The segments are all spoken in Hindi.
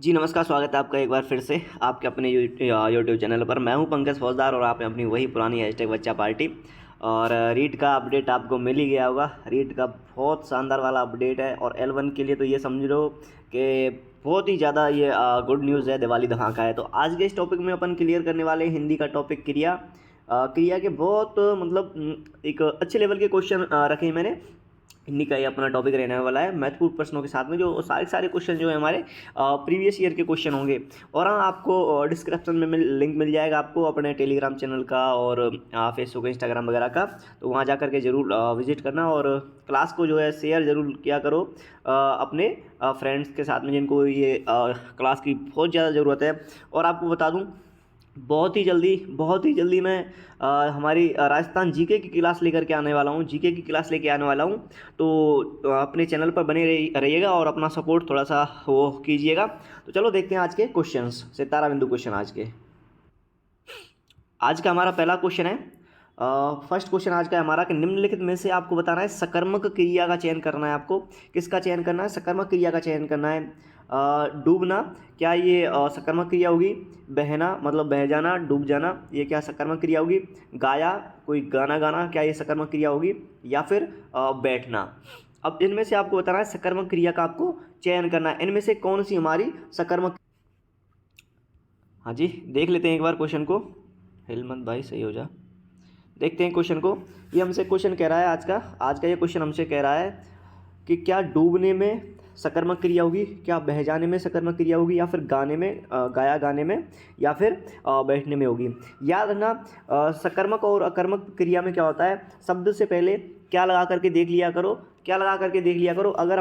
जी नमस्कार, स्वागत है आपका एक बार फिर से आपके अपने यूट्यूब चैनल पर। मैं हूं पंकज फौजदार और आप हैं अपनी वही पुरानी हैशटैग बच्चा पार्टी। और रीट का अपडेट आपको मिल ही गया होगा। रीट का बहुत शानदार वाला अपडेट है और L1 के लिए तो ये समझ लो कि बहुत ही ज़्यादा ये गुड न्यूज़ है, दिवाली धमाका है। तो आज के इस टॉपिक में अपन क्लियर करने वाले हैं हिंदी का टॉपिक क्रिया। क्रिया के बहुत एक अच्छे लेवल के क्वेश्चन रखे हैं मैंने। हिंदी का ये अपना टॉपिक रहने वाला है महत्वपूर्ण प्रश्नों के साथ में, जो सारे क्वेश्चन जो है हमारे प्रीवियस ईयर के क्वेश्चन होंगे। और हाँ, आपको डिस्क्रिप्शन में लिंक मिल जाएगा आपको अपने टेलीग्राम चैनल का और फेसबुक इंस्टाग्राम वगैरह का। तो वहाँ जा करके ज़रूर विजिट करना और क्लास को जो है शेयर ज़रूर किया करो अपने फ्रेंड्स के साथ में जिनको ये क्लास की बहुत ज़्यादा ज़रूरत है। और आपको बता दूँ, बहुत ही जल्दी मैं हमारी राजस्थान जीके की क्लास लेकर के आने वाला हूँ। जीके की क्लास लेके आने वाला हूँ। तो अपने चैनल पर बने रहिएगा और अपना सपोर्ट थोड़ा सा वो कीजिएगा। तो चलो देखते हैं आज के क्वेश्चंस। सितारा बिंदु क्वेश्चन आज का हमारा पहला क्वेश्चन है। फर्स्ट क्वेश्चन आज का हमारा कि निम्नलिखित में से आपको बताना है सकर्मक क्रिया का चयन करना है। आपको किसका चयन करना है? सकर्मक क्रिया का चयन करना है। डूबना, क्या ये सकर्मक क्रिया होगी? बहना मतलब बह जाना, डूब जाना, ये क्या सकर्मक क्रिया होगी? गाया, कोई गाना गाना, क्या ये सकर्मक क्रिया होगी? या फिर बैठना। अब इनमें से आपको बताना है सकर्मक क्रिया का आपको चयन करना है। इनमें से कौन सी हमारी सकर्मक। हाँ जी, देख लेते हैं एक बार क्वेश्चन को। हिलमत भाई सही हो जा। देखते हैं क्वेश्चन को। ये हमसे क्वेश्चन कह रहा है आज का ये क्वेश्चन हमसे कह रहा है कि क्या डूबने में सकर्मक क्रिया होगी, क्या बह जाने में सकर्मक क्रिया होगी, या फिर गाने में गाने में, या फिर बैठने में होगी। याद रखना, सकर्मक और अकर्मक क्रिया में क्या होता है, शब्द से पहले क्या लगा करके देख लिया करो। अगर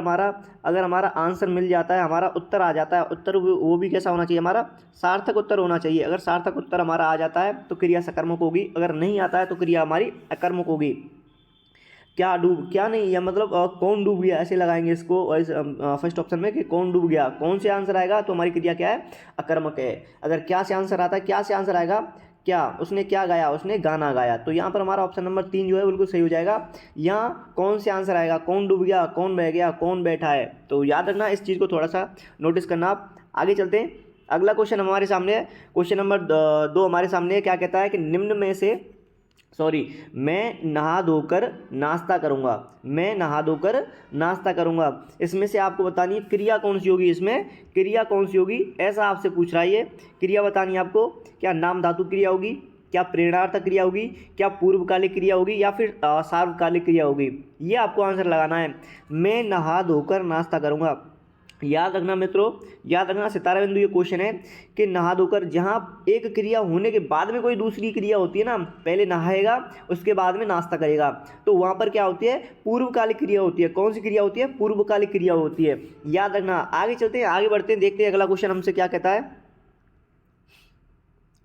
हमारा आंसर मिल जाता है, हमारा उत्तर आ जाता है, उत्तर वो भी कैसा होना चाहिए, हमारा सार्थक उत्तर होना चाहिए। अगर सार्थक उत्तर हमारा आ जाता है तो क्रिया सकर्मक होगी, अगर नहीं आता है तो क्रिया हमारी अकर्मक होगी। क्या नहीं, या मतलब कौन डूब गया, ऐसे लगाएंगे इसको फर्स्ट ऑप्शन में कि कौन डूब गया। कौन से आंसर आएगा तो हमारी क्रिया क्या है, अकर्मक है। अगर क्या से आंसर आता है, क्या से आंसर आएगा, क्या उसने क्या गाया, उसने गाना गाया। तो यहाँ पर हमारा ऑप्शन नंबर 3 जो है बिल्कुल सही हो जाएगा। यहाँ कौन से आंसर आएगा, कौन डूब गया, कौन बह गया, कौन बैठा है। तो याद रखना, इस चीज़ को थोड़ा सा नोटिस करना। आप आगे चलते हैं। अगला क्वेश्चन हमारे सामने है, क्वेश्चन नंबर 2 हमारे सामने है। क्या कहता है कि निम्न में से मैं नहा धोकर नाश्ता करूंगा। इसमें से आपको बतानी है क्रिया कौन सी होगी, इसमें क्रिया कौन सी होगी, ऐसा आपसे पूछ रहा है ये। क्रिया बतानी है आपको, क्या नाम धातु क्रिया होगी, क्या प्रेरणार्थक क्रिया होगी, क्या पूर्वकालिक क्रिया होगी, या फिर सार्वकालिक क्रिया होगी। ये आपको आंसर लगाना है। मैं नहा धोकर नाश्ता करूंगा। याद रखना मित्रों, याद रखना, सितारा बिंदु ये क्वेश्चन है कि नहा धोकर, जहाँ एक क्रिया होने के बाद में कोई दूसरी क्रिया होती है ना, पहले नहाएगा उसके बाद में नाश्ता करेगा, तो वहाँ पर क्या होती है, पूर्वकालिक क्रिया होती है। कौन सी क्रिया होती है? पूर्वकालिक क्रिया होती है। याद रखना। आगे चलते हैं, आगे बढ़ते हैं, देखते हैं अगला क्वेश्चन हमसे क्या कहता है।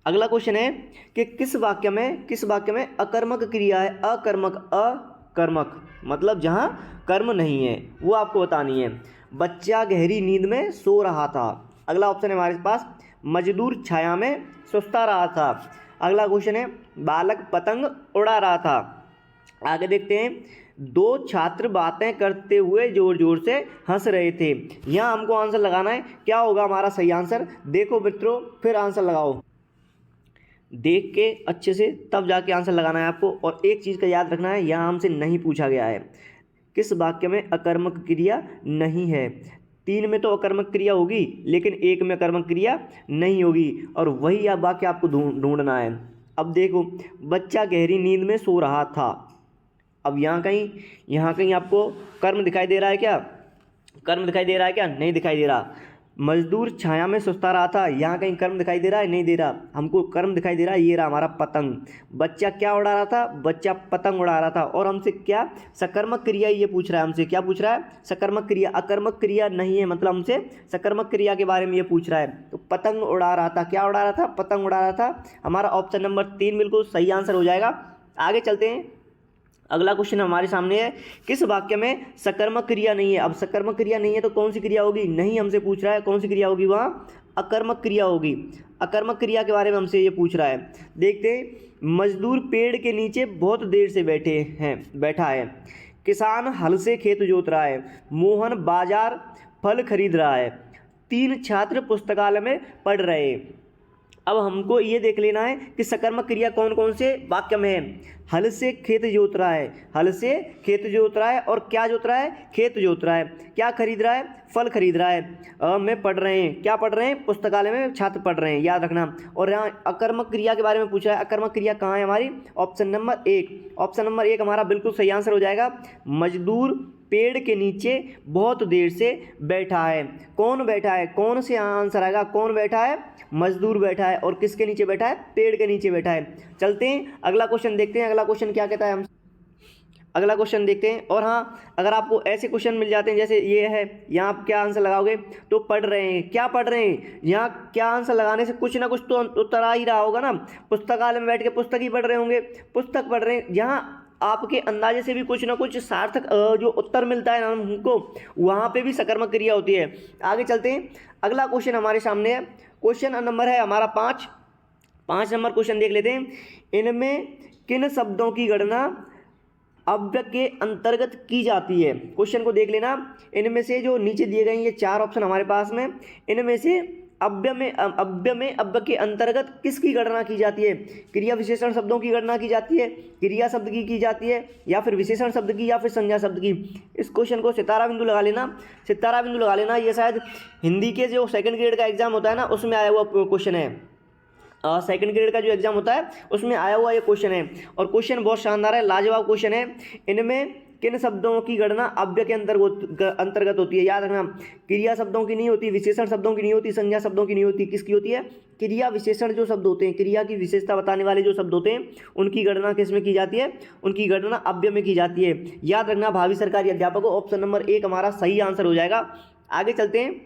अगला क्वेश्चन है कि किस वाक्य में अकर्मक क्रिया है, अकर्मक मतलब जहां कर्म नहीं है, वो आपको बतानी है। बच्चा गहरी नींद में सो रहा था। अगला ऑप्शन है हमारे पास, मजदूर छाया में सुस्ता रहा था। अगला क्वेश्चन है, बालक पतंग उड़ा रहा था। आगे देखते हैं, दो छात्र बातें करते हुए जोर जोर से हंस रहे थे। यहाँ हमको आंसर लगाना है, क्या होगा हमारा सही आंसर। देखो मित्रों, फिर आंसर लगाओ, देख के अच्छे से तब जाके आंसर लगाना है आपको। और एक चीज़ का याद रखना है, यहाँ हमसे नहीं पूछा गया है किस वाक्य में अकर्मक क्रिया नहीं है। 3 में तो अकर्मक क्रिया होगी, लेकिन 1 में अकर्मक क्रिया नहीं होगी, और वही आप वाक्य आपको ढूंढना है। अब देखो, बच्चा गहरी नींद में सो रहा था। अब यहाँ कहीं आपको कर्म दिखाई दे रहा है क्या? नहीं दिखाई दे रहा। मजदूर छाया में सुस्ता रहा था, यहाँ कहीं कर्म दिखाई दे रहा है? नहीं दे रहा। हमको कर्म दिखाई दे रहा है, ये रहा हमारा पतंग। बच्चा क्या उड़ा रहा था? बच्चा पतंग उड़ा रहा था। और हमसे क्या सकर्मक क्रिया ये पूछ रहा है, हमसे क्या पूछ रहा है? सकर्मक क्रिया। अकर्मक क्रिया नहीं है, मतलब हमसे सकर्मक क्रिया के बारे में ये पूछ रहा है। तो पतंग उड़ा रहा था, क्या उड़ा रहा था? पतंग उड़ा रहा था। हमारा ऑप्शन नंबर 3 बिल्कुल सही आंसर हो जाएगा। आगे चलते हैं। अगला क्वेश्चन हमारे सामने है, किस वाक्य में सकर्मक क्रिया नहीं है। अब सकर्मक क्रिया नहीं है तो कौन सी क्रिया होगी? नहीं हमसे पूछ रहा है, कौन सी क्रिया होगी? वहाँ अकर्मक क्रिया होगी। अकर्मक क्रिया के बारे में हमसे ये पूछ रहा है। देखते हैं, मजदूर पेड़ के नीचे बहुत देर से बैठा है। किसान हल से खेत जोत रहा है। मोहन बाजार फल खरीद रहा है। 3 छात्र पुस्तकालय में पढ़ रहे। अब हमको ये देख लेना है कि सकर्मक क्रिया कौन कौन से वाक्य में है। हल से खेत जोत रहा है, हल से खेत जोत रहा है, और क्या जोत रहा है, खेत जोत रहा है। क्या खरीद रहा है, फल खरीद रहा है। में पढ़ रहे हैं, क्या पढ़ रहे हैं, पुस्तकालय में छात्र पढ़ रहे हैं, याद रखना। और यहाँ अकर्मक क्रिया के बारे में पूछा है, अकर्मक क्रिया कहाँ है हमारी, ऑप्शन नंबर 1। ऑप्शन नंबर 1 हमारा बिल्कुल सही आंसर हो जाएगा। मजदूर पेड़ के नीचे बहुत देर से बैठा है। कौन बैठा है, कौन से आंसर आएगा, कौन बैठा है, मजदूर बैठा है। और किसके नीचे बैठा है, पेड़ के नीचे बैठा है। चलते हैं अगला क्वेश्चन देखते हैं, अगला क्वेश्चन क्या कहता है हम, अगला क्वेश्चन देखते हैं। और हाँ, अगर आपको ऐसे क्वेश्चन मिल जाते हैं जैसे ये है, यहाँ आप क्या आंसर लगाओगे, तो पढ़ रहे हैं, क्या पढ़ रहे हैं, यहाँ क्या आंसर लगाने से कुछ ना कुछ तो उत्तर आ ही रहा होगा ना। पुस्तकालय में बैठ के पुस्तक ही पढ़ रहे होंगे, पुस्तक पढ़ रहे हैं, यहाँ आपके अंदाजे से भी कुछ ना कुछ सार्थक जो उत्तर मिलता है ना हमको, वहाँ पे भी सकर्मक क्रिया होती है। आगे चलते हैं, अगला क्वेश्चन हमारे सामने है, क्वेश्चन नंबर है हमारा 5 नंबर क्वेश्चन देख लेते हैं। इनमें किन शब्दों की गणना अव्यय के अंतर्गत की जाती है। क्वेश्चन को देख लेना, इनमें से जो नीचे दिए गए ये 4 ऑप्शन हमारे पास में, इनमें से अव्यय में अव्यय के अंतर्गत किसकी गणना की जाती है। क्रिया विशेषण शब्दों की गणना की जाती है, क्रिया शब्द की जाती है, या फिर विशेषण शब्द की, या फिर संज्ञा शब्द की। इस क्वेश्चन को सितारा बिंदु लगा लेना, सितारा बिंदु लगा लेना। ये शायद हिंदी के जो 2nd ग्रेड का एग्जाम होता है ना, उसमें आया हुआ क्वेश्चन है। 2nd ग्रेड का जो एग्जाम होता है उसमें आया हुआ ये क्वेश्चन है, और क्वेश्चन बहुत शानदार है, लाजवाब क्वेश्चन है। इनमें किन शब्दों की गणना अव्यय के अंतर्गत होती है, याद रखना। क्रिया शब्दों की नहीं होती, विशेषण शब्दों की नहीं होती, संज्ञा शब्दों की नहीं होती, किसकी होती है, क्रिया विशेषण जो शब्द होते हैं, क्रिया की विशेषता बताने वाले जो शब्द होते हैं, उनकी गणना किस में की जाती है, उनकी गणना अव्यय में की जाती है। याद रखना भावी सरकारी अध्यापकों, ऑप्शन नंबर 1 हमारा सही आंसर हो जाएगा। आगे चलते हैं,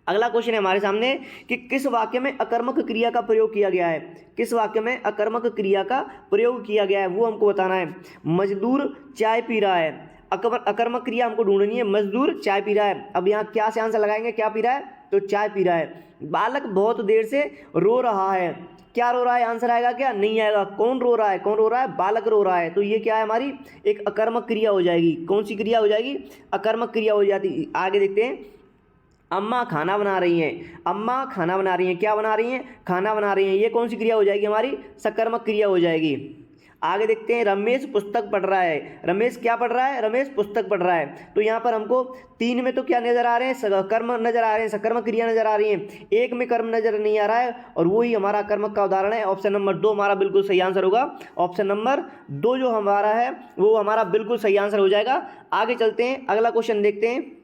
अगला क्वेश्चन है हमारे सामने कि किस वाक्य में अकर्मक क्रिया का प्रयोग किया गया है। किस वाक्य में अकर्मक क्रिया का प्रयोग किया गया है वो हमको बताना है। मजदूर चाय पी रहा है, अकर्मक क्रिया हमको ढूंढनी है। मजदूर चाय पी रहा है, अब यहाँ क्या से आंसर लगाएंगे, क्या पी रहा है, तो चाय पी रहा है। बालक बहुत देर से रो रहा है, क्या रो रहा है, आंसर आएगा क्या, नहीं आएगा। कौन रो रहा है, कौन रो रहा है, बालक रो रहा है। तो ये क्या है, हमारी एक अकर्मक क्रिया हो जाएगी। कौन सी क्रिया हो जाएगी, अकर्मक क्रिया हो जाती। आगे देखते हैं, अम्मा खाना बना रही हैं, अम्मा खाना बना रही हैं, क्या बना रही हैं, खाना बना रही हैं। ये कौन सी क्रिया हो जाएगी, हमारी सकर्मक क्रिया हो जाएगी। आगे देखते हैं, रमेश पुस्तक पढ़ रहा है, रमेश क्या पढ़ रहा है, रमेश पुस्तक पढ़ रहा है। तो यहाँ पर हमको 3 में तो क्या नजर आ रहे हैं, कर्म नजर आ रहे हैं, सकर्मक क्रिया नजर आ रही है। 1 में कर्म नजर नहीं आ रहा है, और वही हमारा कर्मक का उदाहरण है। ऑप्शन नंबर 2 हमारा बिल्कुल सही आंसर होगा। ऑप्शन नंबर 2 जो हमारा है वो हमारा बिल्कुल सही आंसर हो जाएगा। आगे चलते हैं, अगला क्वेश्चन देखते हैं।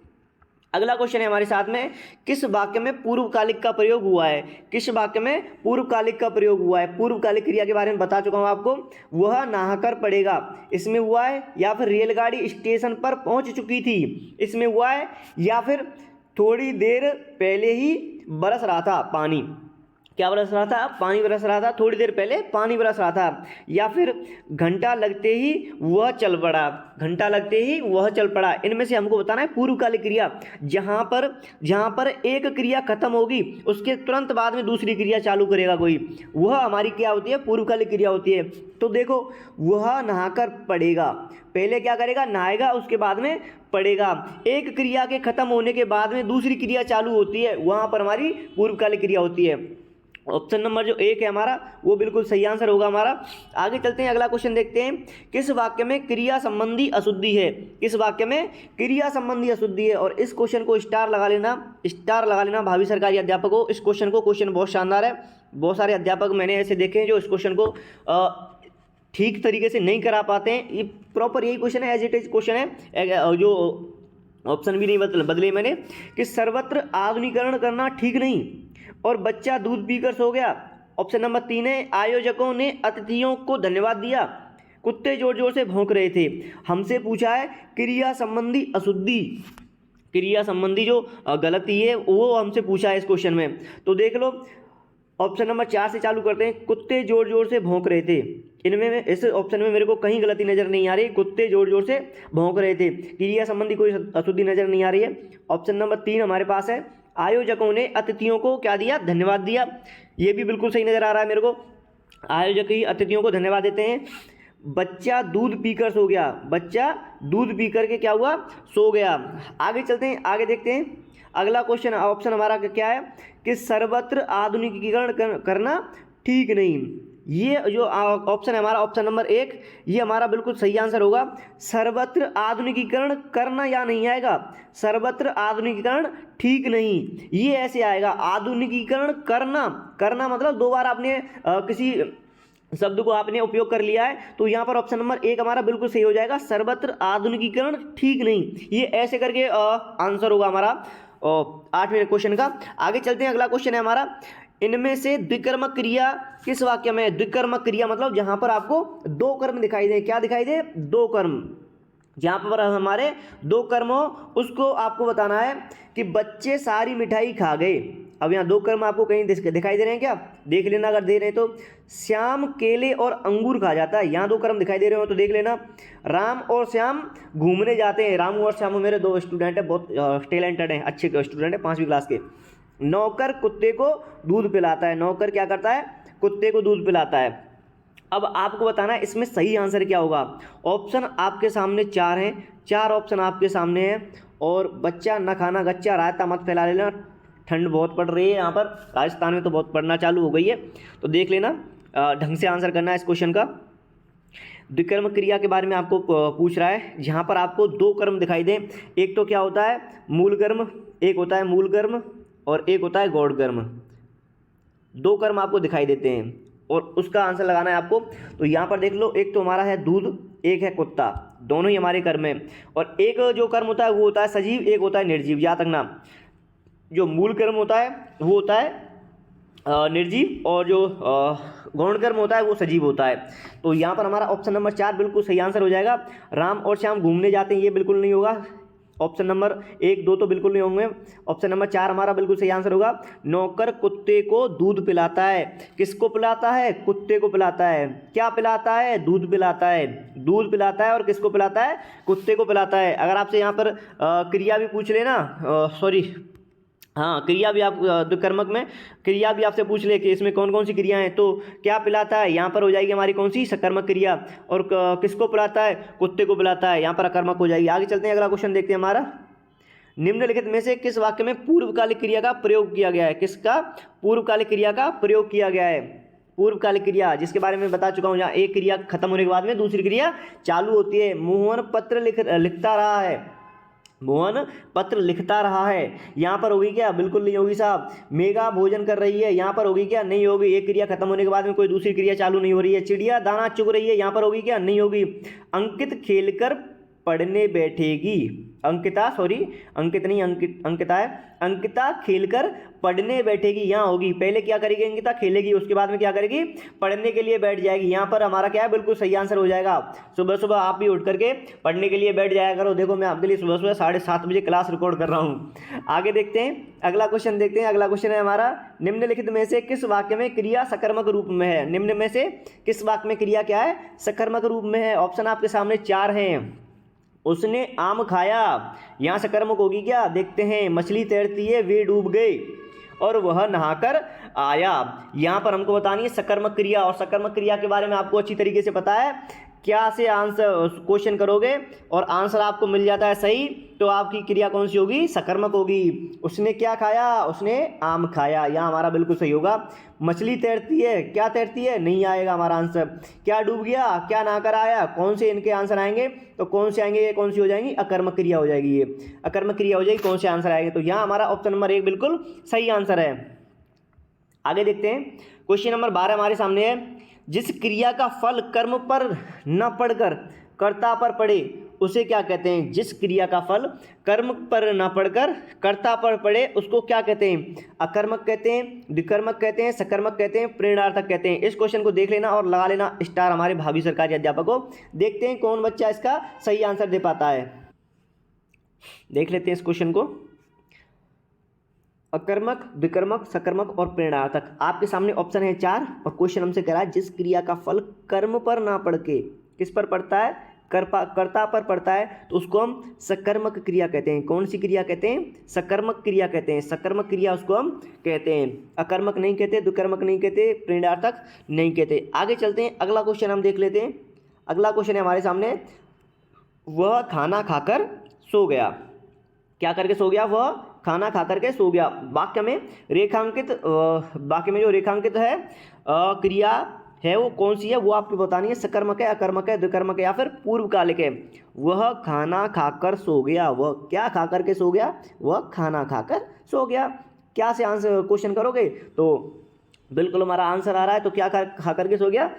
अगला क्वेश्चन है हमारे साथ में, किस वाक्य में पूर्वकालिक का प्रयोग हुआ है। किस वाक्य में पूर्वकालिक का प्रयोग हुआ है। पूर्वकालिक क्रिया के बारे में बता चुका हूं आपको, वह नहाकर पड़ेगा, इसमें हुआ है। या फिर रेलगाड़ी स्टेशन पर पहुंच चुकी थी, इसमें हुआ है। या फिर थोड़ी देर पहले ही बरस रहा था पानी, क्या बरस रहा था, पानी बरस रहा था, थोड़ी देर पहले पानी बरस रहा था। या फिर घंटा लगते ही वह चल पड़ा, घंटा लगते ही वह चल पड़ा। इनमें से हमको बताना है पूर्वकालिक क्रिया। जहाँ पर एक क्रिया खत्म होगी उसके तुरंत बाद में दूसरी क्रिया चालू करेगा कोई, वह हमारी क्या होती है, पूर्वकालिक क्रिया होती है। तो देखो, वह नहाकर पड़ेगा, पहले क्या करेगा, नहाएगा, उसके बाद में पड़ेगा। एक क्रिया के खत्म होने के बाद में दूसरी क्रिया चालू होती है, वहाँ पर हमारी पूर्वकालिक क्रिया होती है। ऑप्शन नंबर जो 1 है हमारा वो बिल्कुल सही आंसर होगा हमारा। आगे चलते हैं, अगला क्वेश्चन देखते हैं। किस वाक्य में क्रिया संबंधी अशुद्धि है। किस वाक्य में क्रिया संबंधी अशुद्धि है। और इस क्वेश्चन को स्टार लगा लेना भावी सरकारी अध्यापकों। इस क्वेश्चन बहुत शानदार है। बहुत सारे अध्यापक मैंने ऐसे देखे हैं जो इस क्वेश्चन को ठीक तरीके से नहीं करा पाते हैं। ये प्रॉपर यही क्वेश्चन है, एज इट इज क्वेश्चन है, जो ऑप्शन भी नहीं बदले मैंने, कि सर्वत्र आधुनिकीकरण करना ठीक नहीं और बच्चा दूध पीकर सो गया। ऑप्शन नंबर 3 है, आयोजकों ने अतिथियों को धन्यवाद दिया, कुत्ते जोर जोर से भौंक रहे थे। हमसे पूछा है क्रिया संबंधी अशुद्धि, क्रिया संबंधी जो गलती है वो हमसे पूछा है इस क्वेश्चन में। तो देख लो, ऑप्शन नंबर 4 से चालू करते हैं। कुत्ते जोर जोर से भौंक रहे थे, इनमें इस ऑप्शन में मेरे को कहीं गलती नजर नहीं आ रही। कुत्ते जोर जोर से भौंक रहे थे, क्रिया संबंधी कोई अशुद्धि नजर नहीं आ रही है। ऑप्शन नंबर 3 हमारे पास है, आयोजकों ने अतिथियों को क्या दिया, धन्यवाद दिया। ये भी बिल्कुल सही नजर आ रहा है मेरे को, आयोजक ही अतिथियों को धन्यवाद देते हैं। बच्चा दूध पीकर सो गया, बच्चा दूध पी करके क्या हुआ, सो गया। आगे चलते हैं, आगे देखते हैं। अगला क्वेश्चन ऑप्शन हमारा क्या है कि सर्वत्र आधुनिकीकरण करना ठीक नहीं। ये जो ऑप्शन है हमारा ऑप्शन नंबर 1, ये हमारा बिल्कुल सही आंसर होगा। सर्वत्र आधुनिकीकरण करना या नहीं आएगा, सर्वत्र आधुनिकीकरण ठीक नहीं, ये ऐसे आएगा आधुनिकीकरण करना। करना मतलब दो बार आपने किसी शब्द को आपने उपयोग कर लिया है, तो यहाँ पर ऑप्शन नंबर 1 हमारा बिल्कुल सही हो जाएगा, सर्वत्र आधुनिकीकरण ठीक नहीं, ये ऐसे करके आंसर होगा हमारा 8वें क्वेश्चन का। आगे चलते हैं, अगला क्वेश्चन है हमारा, इनमें से द्विकर्मक क्रिया किस वाक्य में है? द्विकर्मक क्रिया मतलब जहां पर आपको दो कर्म दिखाई दे। क्या दिखाई दे? दो कर्म। जहां पर हमारे दो कर्म हो उसको आपको बताना है कि बच्चे सारी मिठाई खा गए। अब यहाँ दो कर्म आपको कहीं दिखाई दे रहे हैं क्या? देख लेना अगर दे रहे हैं तो। श्याम केले और अंगूर खा जाता है, यहाँ दो कर्म दिखाई दे रहे हो तो देख लेना। राम और श्याम घूमने जाते हैं। रामू और श्यामू मेरे दो स्टूडेंट हैं, बहुत टैलेंटेड हैं, अच्छे स्टूडेंट हैं, 5वीं क्लास के। नौकर कुत्ते को दूध पिलाता है। नौकर क्या करता है? कुत्ते को दूध पिलाता है। अब आपको बताना है इसमें सही आंसर क्या होगा। ऑप्शन आपके सामने 4 हैं, 4 ऑप्शन आपके सामने हैं। और बच्चा न खाना गच्चा रायता मत फैला लेना, ठंड बहुत पड़ रही है यहाँ पर, राजस्थान में तो बहुत पड़ना चालू हो गई है, तो देख लेना, ढंग से आंसर करना है इस क्वेश्चन का। द्विकर्म क्रिया के बारे में आपको पूछ रहा है, जहाँ पर आपको दो कर्म दिखाई दें। एक तो क्या होता है? मूल कर्म, एक होता है मूल कर्म और एक होता है गौड़ कर्म। दो कर्म आपको दिखाई देते हैं और उसका आंसर लगाना है आपको। तो यहाँ पर देख लो, एक तो हमारा है दूध, एक है कुत्ता, दोनों ही हमारे कर्म हैं। और एक जो कर्म होता है वो होता है सजीव, एक होता है निर्जीव। याद रखना, जो मूल कर्म होता है वो होता है निर्जीव और जो गौण कर्म होता है वो सजीव होता है। तो यहाँ पर हमारा ऑप्शन नंबर 4 बिल्कुल सही आंसर हो जाएगा। राम और श्याम घूमने जाते हैं, ये बिल्कुल नहीं होगा। ऑप्शन नंबर 1, 2 तो बिल्कुल नहीं होंगे। ऑप्शन नंबर 4 हमारा बिल्कुल सही आंसर होगा। नौकर कुत्ते को दूध पिलाता है। किसको पिलाता है? कुत्ते को पिलाता है। क्या पिलाता है? दूध पिलाता है। दूध पिलाता है और किसको पिलाता है? कुत्ते को पिलाता है। अगर आपसे यहाँ पर क्रिया भी पूछ लेना, हाँ क्रिया भी आप द्विकर्मक में क्रिया भी आपसे पूछ ले कि इसमें कौन कौन सी क्रिया हैं, तो क्या पिलाता है यहाँ पर हो जाएगी हमारी कौन सी? सकर्मक क्रिया। और किसको पिलाता है? कुत्ते को पिलाता है, यहाँ पर अकर्मक हो जाएगी। आगे चलते हैं, अगला क्वेश्चन देखते हैं हमारा। निम्नलिखित में से किस वाक्य में पूर्वकालिक क्रिया का प्रयोग किया गया है? किसका? पूर्वकालिक क्रिया का प्रयोग किया गया है। पूर्वकालिक क्रिया जिसके बारे में बता चुका हूँ, जहाँ एक क्रिया खत्म होने के बाद में दूसरी क्रिया चालू होती है। मोहन पत्र लिखता रहा है। मोहन पत्र लिखता रहा है, यहाँ पर होगी क्या? बिल्कुल नहीं होगी साहब। मेघा भोजन कर रही है, यहाँ पर होगी क्या? नहीं होगी। एक क्रिया खत्म होने के बाद में कोई दूसरी क्रिया चालू नहीं हो रही है। चिड़िया दाना चुग रही है, यहाँ पर होगी क्या? नहीं होगी। अंकित खेलकर पढ़ने बैठेगी। अंकिता, सॉरी अंकित नहीं, अंकिता है। अंकिता खेलकर पढ़ने बैठेगी, यहाँ होगी। पहले क्या करेगी? अंकिता खेलेगी, उसके बाद में क्या करेगी? पढ़ने के लिए बैठ जाएगी। यहाँ पर हमारा क्या है? बिल्कुल सही आंसर हो जाएगा। सुबह सुबह आप भी उठ करके पढ़ने के लिए बैठ जाया करो। देखो मैं आपके लिए सुबह सुबह 7:30 बजे क्लास रिकॉर्ड कर रहा हूँ। आगे देखते हैं, अगला क्वेश्चन देखते हैं। अगला क्वेश्चन है हमारा, निम्नलिखित में से किस वाक्य में क्रिया सकर्मक रूप में है? निम्न में से किस वाक्य में क्रिया क्या है? सकर्मक रूप में है। ऑप्शन आपके सामने 4 हैं। उसने आम खाया, यहाँ सकर्मक होगी क्या? देखते हैं। मछली तैरती है, वे डूब गए और वह नहाकर आया। यहाँ पर हमको बतानी है सकर्मक क्रिया, और सकर्मक क्रिया के बारे में आपको अच्छी तरीके से पता है। क्या से आंसर क्वेश्चन करोगे और आंसर आपको मिल जाता है सही, तो आपकी क्रिया कौन सी होगी? सकर्मक होगी। उसने क्या खाया? उसने आम खाया, यहाँ हमारा बिल्कुल सही होगा। मछली तैरती है, क्या तैरती है? नहीं आएगा हमारा आंसर। क्या डूब गया? क्या नहाकर आया? कौन से इनके आंसर आएंगे? तो कौन से आएंगे? कौन सी हो जाएंगी? अकर्मक क्रिया हो जाएगी, ये अकर्मक क्रिया हो जाएगी। कौन से आंसर आएंगे? तो यहाँ हमारा ऑप्शन नंबर 1 बिल्कुल सही आंसर है। आगे देखते हैं, क्वेश्चन नंबर 12 हमारे सामने है। जिस क्रिया का फल कर्म पर न पड़कर कर्ता पर पड़े उसे क्या कहते हैं? जिस क्रिया का फल कर्म पर न पड़कर कर्ता पर पड़े उसको क्या कहते हैं? अकर्मक कहते हैं, द्विकर्मक कहते हैं, सकर्मक कहते हैं, प्रेरणार्थक कहते हैं। इस क्वेश्चन को देख लेना और लगा लेना स्टार हमारे भावी सरकारी अध्यापक को। देखते हैं कौन बच्चा इसका सही आंसर दे पाता है। देख लेते हैं इस क्वेश्चन को। अकर्मक, द्विकर्मक, सकर्मक और प्रेरणार्थक, आपके सामने ऑप्शन है 4 और क्वेश्चन हमसे कह रहा है जिस क्रिया का फल कर्म पर ना पड़ के किस पर पड़ता है? कर्ता पर पड़ता है, तो उसको हम सकर्मक क्रिया कहते हैं। कौन सी क्रिया कहते हैं? सकर्मक क्रिया कहते हैं। सकर्मक क्रिया उसको हम कहते हैं। अकर्मक नहीं कहते, द्विकर्मक नहीं कहते, प्रेरणार्थक नहीं कहते। आगे चलते हैं, अगला क्वेश्चन हम देख लेते हैं। अगला क्वेश्चन है हमारे सामने, वह खाना खाकर सो गया। क्या करके सो गया? वह खाना खा करके सो गया। वाक्य में जो रेखांकित है क्रिया है वो कौन सी है, वो आपको बतानी है। सकर्मक है, अकर्मक है, द्विकर्मक है या फिर पूर्वकालिक है। वह खाना खाकर सो गया। वह क्या खा करके सो गया? वह खाना खाकर सो गया। क्या से आंसर क्वेश्चन करोगे तो बिल्कुल हमारा आंसर आ रहा है। तो क्या खा करके सो गया?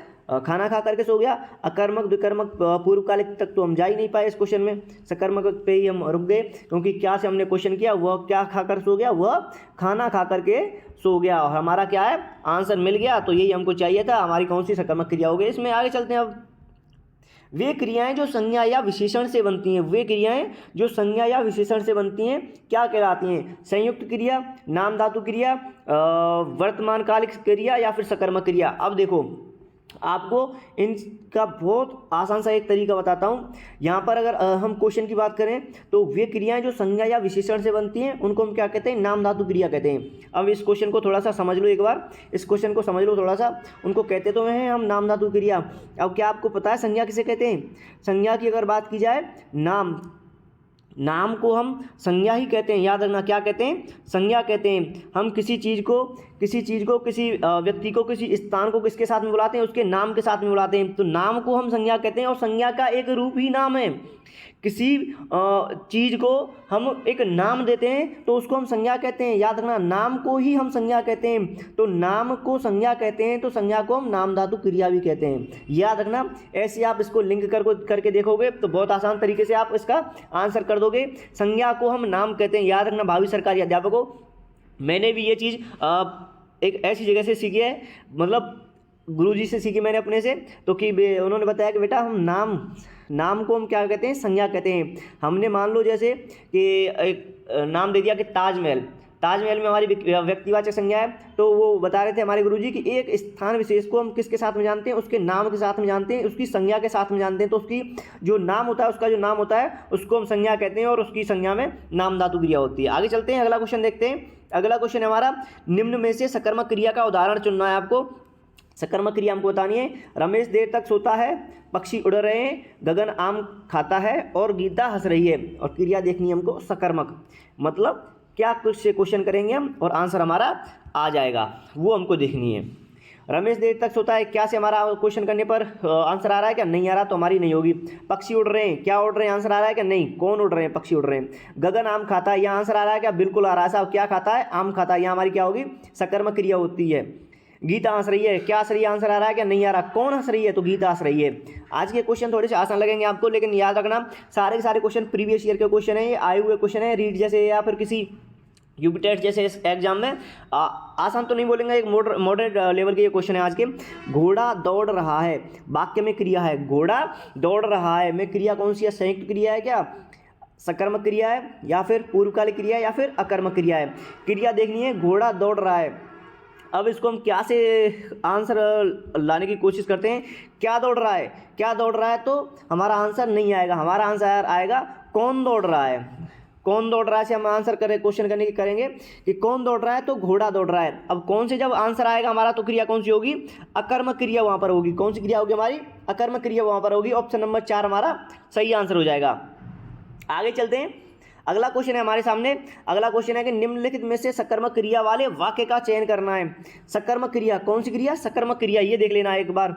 खाना खा करके सो गया। अकर्मक, द्विकर्मक, पूर्वकालिक तक तो हम जा ही नहीं पाए इस क्वेश्चन में। सकर्मक पे ही हम रुक गए क्योंकि क्या से हमने क्वेश्चन किया, वह क्या खाकर सो गया? वह खाना खा करके सो गया। और हमारा क्या है? आंसर मिल गया। तो यही हमको चाहिए था। हमारी कौन सी सकर्मक क्रिया हो गई? इसमें आगे चलते हैं। अब वे क्रियाएं जो संज्ञा या विशेषण से बनती हैं, वे क्रियाएं जो संज्ञा या विशेषण से बनती हैं क्या कहलाती हैं? संयुक्त क्रिया, नाम धातु क्रिया, वर्तमान कालिक क्रिया या फिर सकर्मक क्रिया। अब देखो आपको इनका बहुत आसान सा एक तरीका बताता हूँ। यहाँ पर अगर हम क्वेश्चन की बात करें तो वे क्रियाएं जो संज्ञा या विशेषण से बनती हैं उनको हम क्या कहते हैं? नाम धातु क्रिया कहते हैं। अब इस क्वेश्चन को थोड़ा सा समझ लो, एक बार इस क्वेश्चन को समझ लो थोड़ा सा। उनको कहते तो हैं हम नाम धातु क्रिया। अब क्या आपको पता है संज्ञा किसे कहते हैं? संज्ञा की अगर बात की जाए, नाम को हम संज्ञा ही कहते हैं। याद रखना, क्या कहते हैं? संज्ञा कहते हैं। हम किसी चीज़ को किसी व्यक्ति को, किसी स्थान को किसके साथ में बुलाते हैं? उसके नाम के साथ में बुलाते हैं। तो नाम को हम संज्ञा कहते हैं और संज्ञा का एक रूप ही नाम है। किसी चीज़ को हम एक नाम देते हैं तो उसको हम संज्ञा कहते हैं। याद रखना, नाम को ही हम संज्ञा कहते हैं। तो नाम को संज्ञा कहते हैं तो संज्ञा को हम नाम धातु क्रिया भी कहते हैं। याद रखना, ऐसे आप इसको लिंक करके देखोगे तो बहुत आसान तरीके से आप इसका आंसर कर दोगे। संज्ञा को हम नाम कहते हैं। याद रखना भावी सरकारी अध्यापकों, मैंने भी ये चीज़ एक ऐसी जगह से सीखी है, मतलब गुरुजी से सीखी मैंने अपने से। तो कि उन्होंने बताया कि बेटा हम नाम को हम क्या कहते हैं? संज्ञा कहते हैं। हमने मान लो जैसे कि एक नाम दे दिया कि ताजमहल में हमारी व्यक्तिवाचक संज्ञा है। तो वो बता रहे थे हमारे गुरुजी कि एक स्थान विशेष को हम किसके साथ में जानते हैं? उसके नाम के साथ में जानते हैं, उसकी संज्ञा के साथ में जानते हैं। तो उसकी जो नाम होता है, उसका जो नाम होता है उसको हम संज्ञा कहते हैं और उसकी संज्ञा में नाम धातु क्रिया होती है। आगे चलते हैं, अगला क्वेश्चन देखते हैं। अगला क्वेश्चन है हमारा, निम्न में से सकर्मक क्रिया का उदाहरण चुनना है आपको। सकर्मक क्रिया हमको बतानी है। रमेश देर तक सोता है, पक्षी उड़ रहे हैं, गगन आम खाता है और गीता हंस रही है। और क्रिया देखनी है हमको सकर्मक, मतलब क्या कुछ से क्वेश्चन करेंगे हम और आंसर हमारा आ जाएगा, वो हमको देखनी है। रमेश देर तक सोता है, क्या से हमारा क्वेश्चन करने पर आंसर आ रहा है क्या? नहीं आ रहा, तो हमारी नहीं होगी। पक्षी उड़ रहे हैं, क्या उड़ रहे हैं? आंसर आ रहा है क्या? नहीं। कौन उड़ रहे हैं? पक्षी उड़ रहे हैं। गगन आम खाता है, यहाँ आंसर आ रहा है क्या? बिल्कुल आ रहा है साहब। क्या खाता है? आम खाता है। यहाँ हमारी क्या होगी? सकर्मक क्रिया होती है। गीता हंस रही है, क्या हंस रही है? आंसर आ रहा है क्या? नहीं आ रहा। कौन हंस रही है? तो गीता हंस रही है। आज के क्वेश्चन थोड़े से आसान लगेंगे आपको, लेकिन याद रखना सारे के सारे क्वेश्चन प्रीवियस ईयर के क्वेश्चन है, ये आए हुए क्वेश्चन है, रीड जैसे या फिर किसी यूपी टेस्ट जैसे इस एग्जाम में आसान तो नहीं बोलेंगे, एक मॉडरेट लेवल के ये क्वेश्चन है आज के। घोड़ा दौड़ रहा है, वाक्य में क्रिया है। घोड़ा दौड़ रहा है में क्रिया कौन सी है? संयुक्त क्रिया है क्या? सकर्मक क्रिया है या फिर पूर्वकालिक क्रिया है या फिर अकर्मक क्रिया है? क्रिया देखनी है, घोड़ा दौड़ रहा है। अब इसको हम क्या से आंसर लाने की कोशिश करते हैं? क्या दौड़ रहा है? क्या दौड़ रहा है तो हमारा आंसर नहीं आएगा, हमारा आंसर आएगा कौन दौड़ रहा है। कौन दौड़ रहा है से हम आंसर क्वेश्चन करने की करेंगे कि कौन दौड़ रहा है, तो घोड़ा दौड़ रहा है। अब कौन से जब आंसर आएगा हमारा तो क्रिया कौन सी होगी? अकर्मक क्रिया वहाँ पर होगी। कौन सी क्रिया होगी हमारी? अकर्मक क्रिया वहाँ पर होगी। ऑप्शन नंबर 4 हमारा सही आंसर हो जाएगा। आगे चलते हैं, अगला क्वेश्चन है हमारे सामने। अगला क्वेश्चन है कि निम्नलिखित में से सकर्मक क्रिया वाले वाक्य का चयन करना है। सकर्मक क्रिया कौन सी क्रिया? सकर्मक क्रिया, ये देख लेना एक बार।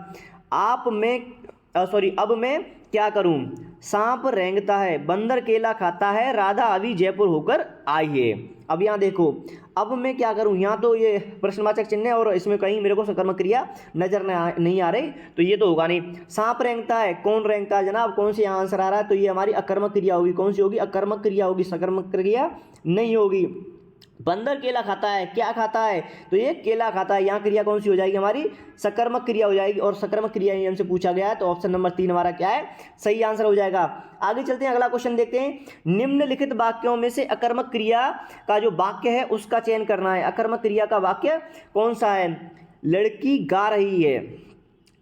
अब मैं क्या करूं? सांप रेंगता है, बंदर केला खाता है, राधा अभी जयपुर होकर आई है। अब यहाँ देखो, अब मैं क्या करूं, यहाँ तो ये प्रश्नवाचक चिन्ह है और इसमें कहीं मेरे को सकर्मक क्रिया नजर नहीं आ रही, तो ये तो होगा नहीं। सांप रेंगता है, कौन रेंगता है जनाब? कौन सी यहाँ आंसर आ रहा है? तो ये हमारी अकर्मक क्रिया होगी। कौन सी होगी? अकर्मक क्रिया होगी, सकर्मक क्रिया नहीं होगी। बंदर केला खाता है, क्या खाता है? तो ये केला खाता है। यहाँ क्रिया कौन सी हो जाएगी हमारी? सकर्मक क्रिया हो जाएगी। और सकर्मक क्रिया हमसे पूछा गया है तो ऑप्शन नंबर 3 हमारा क्या है? सही आंसर हो जाएगा। आगे चलते हैं, अगला क्वेश्चन देखते हैं। निम्नलिखित वाक्यों में से अकर्मक क्रिया का जो वाक्य है उसका चयन करना है। अकर्मक क्रिया का वाक्य कौन सा है? लड़की गा रही है,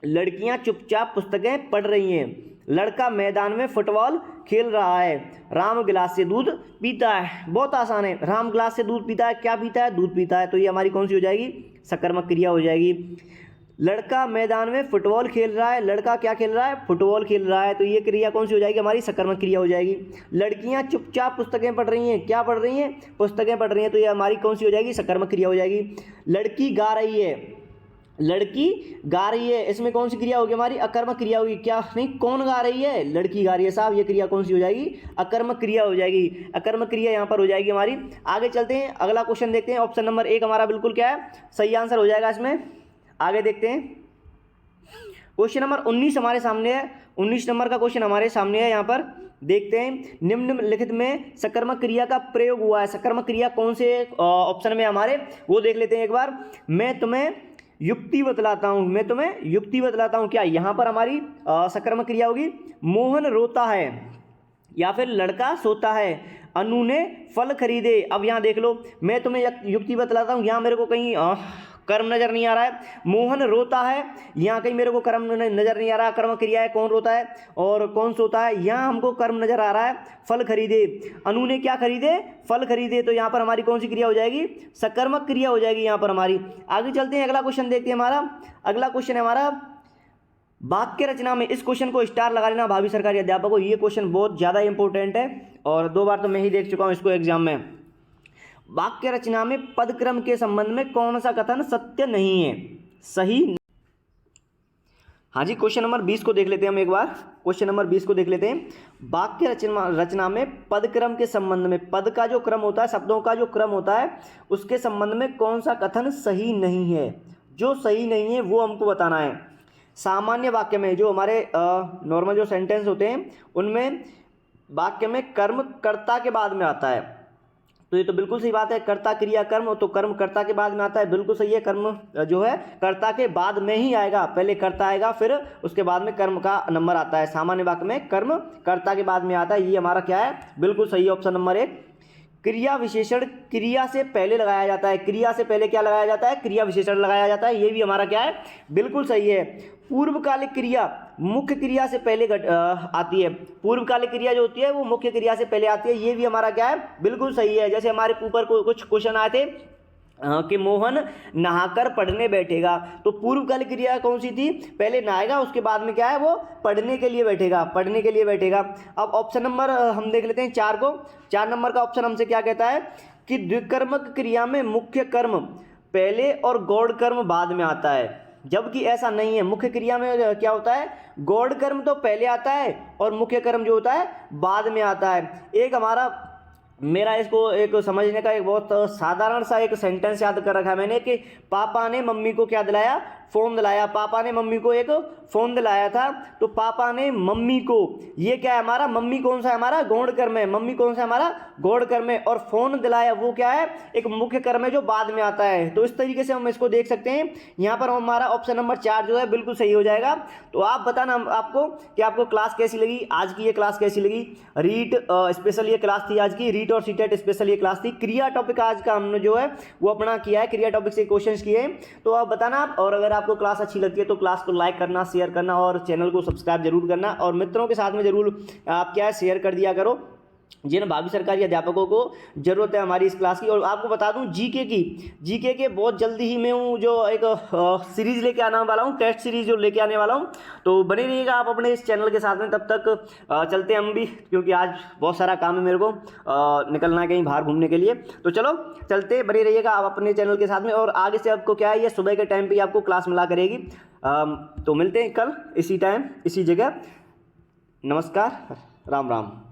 लड़कियां चुपचाप पुस्तकें पढ़ रही हैं, लड़का मैदान में फुटबॉल खेल रहा है, राम गिलास से दूध पीता है। बहुत आसान है, राम गिलास से दूध पीता है, क्या पीता है? दूध पीता है। तो ये हमारी कौन सी हो जाएगी? सकर्मक क्रिया हो जाएगी। लड़का मैदान में फुटबॉल खेल रहा है, लड़का क्या खेल रहा है, फुटबॉल खेल रहा है, तो ये क्रिया कौन सी हो जाएगी, हमारी सकर्मक क्रिया हो जाएगी। लड़कियां चुपचाप पुस्तकें पढ़ रही हैं, क्या पढ़ रही हैं, पुस्तकें पढ़ रही हैं, तो ये हमारी कौन सी हो जाएगी, सकर्मक क्रिया हो जाएगी। लड़की गा रही है, लड़की गा रही है, इसमें कौन सी क्रिया होगी, हमारी अकर्मक क्रिया होगी। क्या नहीं, कौन गा रही है, लड़की गा रही है साहब, ये क्रिया कौन सी हो जाएगी, अकर्मक क्रिया हो जाएगी। अकर्मक क्रिया यहाँ पर हो जाएगी हमारी। आगे चलते हैं, अगला क्वेश्चन देखते हैं। ऑप्शन नंबर 1 हमारा बिल्कुल क्या है, सही आंसर हो जाएगा इसमें। आगे देखते हैं, क्वेश्चन नंबर 19 हमारे सामने है। 19 नंबर का क्वेश्चन हमारे सामने है, यहाँ पर देखते हैं। निम्नलिखित में सकर्मक क्रिया का प्रयोग हुआ है, सकर्मक क्रिया कौन से ऑप्शन में हमारे, वो देख लेते हैं एक बार। मैं तुम्हें युक्ति बतलाता हूँ, मैं तुम्हें युक्ति बतलाता हूँ, क्या यहाँ पर हमारी सकर्मक क्रिया होगी। मोहन रोता है या फिर लड़का सोता है, अनु ने फल खरीदे। अब यहाँ देख लो, मैं तुम्हें युक्ति बतलाता हूँ, यहाँ मेरे को कहीं कर्म नजर नहीं आ रहा है। मोहन रोता है, यहाँ कहीं मेरे को कर्म नजर नहीं आ रहा है। कर्म क्रिया है, कौन रोता है और कौन सोता है, यहाँ हमको कर्म नजर आ रहा है। फल खरीदे, अनु ने क्या खरीदे, फल खरीदे, तो यहाँ पर हमारी कौन सी क्रिया हो जाएगी, सकर्मक क्रिया हो जाएगी यहाँ पर हमारी। आगे चलते हैं, अगला क्वेश्चन देखते हैं। हमारा अगला क्वेश्चन है हमारा वाक्य रचना में। इस क्वेश्चन को स्टार लगा लेना भावी सरकारी अध्यापक को, ये क्वेश्चन बहुत ज़्यादा इंपॉर्टेंट है और 2 बार तो मैं ही देख चुका हूँ इसको एग्जाम में। वाक्य रचना में पदक्रम के संबंध में कौन सा कथन सत्य नहीं है, सही। हाँ जी, क्वेश्चन नंबर 20 को देख लेते हैं हम एक बार। क्वेश्चन नंबर 20 को देख लेते हैं। वाक्य रचना में पदक्रम के संबंध में, पद का जो क्रम होता है, शब्दों का जो क्रम होता है, उसके संबंध में कौन सा कथन सही नहीं है। जो सही नहीं है वो हमको बताना है। सामान्य वाक्य में, जो हमारे नॉर्मल जो सेंटेंस होते हैं, उनमें वाक्य में कर्म कर्ता के बाद में आता है, तो ये तो बिल्कुल सही बात है। कर्ता क्रिया कर्म, तो कर्म कर्ता के बाद में आता है, बिल्कुल सही है। कर्म जो है कर्ता के बाद में ही आएगा, पहले कर्ता आएगा फिर उसके बाद में कर्म का नंबर आता है। सामान्य वाक्य में कर्म कर्ता के बाद में आता है, ये हमारा क्या है, बिल्कुल सही है, ऑप्शन नंबर 1। क्रिया विशेषण क्रिया से पहले लगाया जाता है, क्रिया से पहले क्या लगाया जाता है, क्रिया विशेषण लगाया जाता है, ये भी हमारा क्या है, बिल्कुल सही है। पूर्वकालिक क्रिया मुख्य क्रिया से पहले आती है, पूर्वकालिक क्रिया जो होती है वो मुख्य क्रिया से पहले आती है, ये भी हमारा क्या है, बिल्कुल सही है। जैसे हमारे ऊपर कुछ क्वेश्चन आए थे कि मोहन नहाकर पढ़ने बैठेगा, तो पूर्वकालिक क्रिया कौन सी थी, पहले नहाएगा उसके बाद में क्या है, वो पढ़ने के लिए बैठेगा, पढ़ने के लिए बैठेगा। अब ऑप्शन नंबर हम देख लेते हैं 4 को। 4 नंबर का ऑप्शन हमसे क्या कहता है कि द्विकर्मक क्रिया में मुख्य कर्म पहले और गौड़ कर्म बाद में आता है, जबकि ऐसा नहीं है। मुख्य क्रिया में क्या होता है, गौड़ कर्म तो पहले आता है और मुख्य कर्म जो होता है बाद में आता है। एक हमारा मेरा इसको एक समझने का एक बहुत साधारण सा एक सेंटेंस याद कर रखा है मैंने कि पापा ने मम्मी को क्या दिलाया, फ़ोन दिलाया। पापा ने मम्मी को एक फ़ोन दिलाया था, तो पापा ने मम्मी को, ये क्या है हमारा, मम्मी कौन सा है हमारा, गौड़ कर्म है, मम्मी कौन सा है हमारा, गौड़ कर्म है, और फ़ोन दिलाया वो क्या है, एक मुख्य कर्म है जो बाद में आता है। तो इस तरीके से हम इसको देख सकते हैं। यहाँ पर हमारा ऑप्शन नंबर 4 जो है बिल्कुल सही हो जाएगा। तो आप बताना आपको कि आपको क्लास कैसी लगी, आज की ये क्लास कैसी लगी। रीट स्पेशल ये क्लास थी आज की, रीट और सीटेट स्पेशल ये क्लास थी। क्रिया टॉपिक आज का हमने जो है वो अपना किया है, क्रिया टॉपिक से क्वेश्चंस किए हैं, तो आप बताना आप। और अगर आपको क्लास अच्छी लगती है तो क्लास को लाइक करना, शेयर करना और चैनल को सब्सक्राइब जरूर करना, और मित्रों के साथ में जरूर आप क्या है शेयर कर दिया करो जिन भावी सरकारी अध्यापकों को ज़रूरत है हमारी इस क्लास की। और आपको बता दूं जीके के बहुत जल्दी ही मैं हूँ जो एक सीरीज़ लेके आने वाला हूँ, टेस्ट सीरीज़ जो लेके आने वाला हूँ, तो बने रहिएगा आप अपने इस चैनल के साथ में। तब तक चलते हैं हम भी, क्योंकि आज बहुत सारा काम है मेरे को, निकलना है कहीं बाहर घूमने के लिए। तो चलो चलते, बने रहिएगा आप अपने चैनल के साथ में। और आगे से आपको क्या है, ये सुबह के टाइम पर आपको क्लास मिला करेगी। तो मिलते हैं कल इसी टाइम इसी जगह। नमस्कार, राम राम।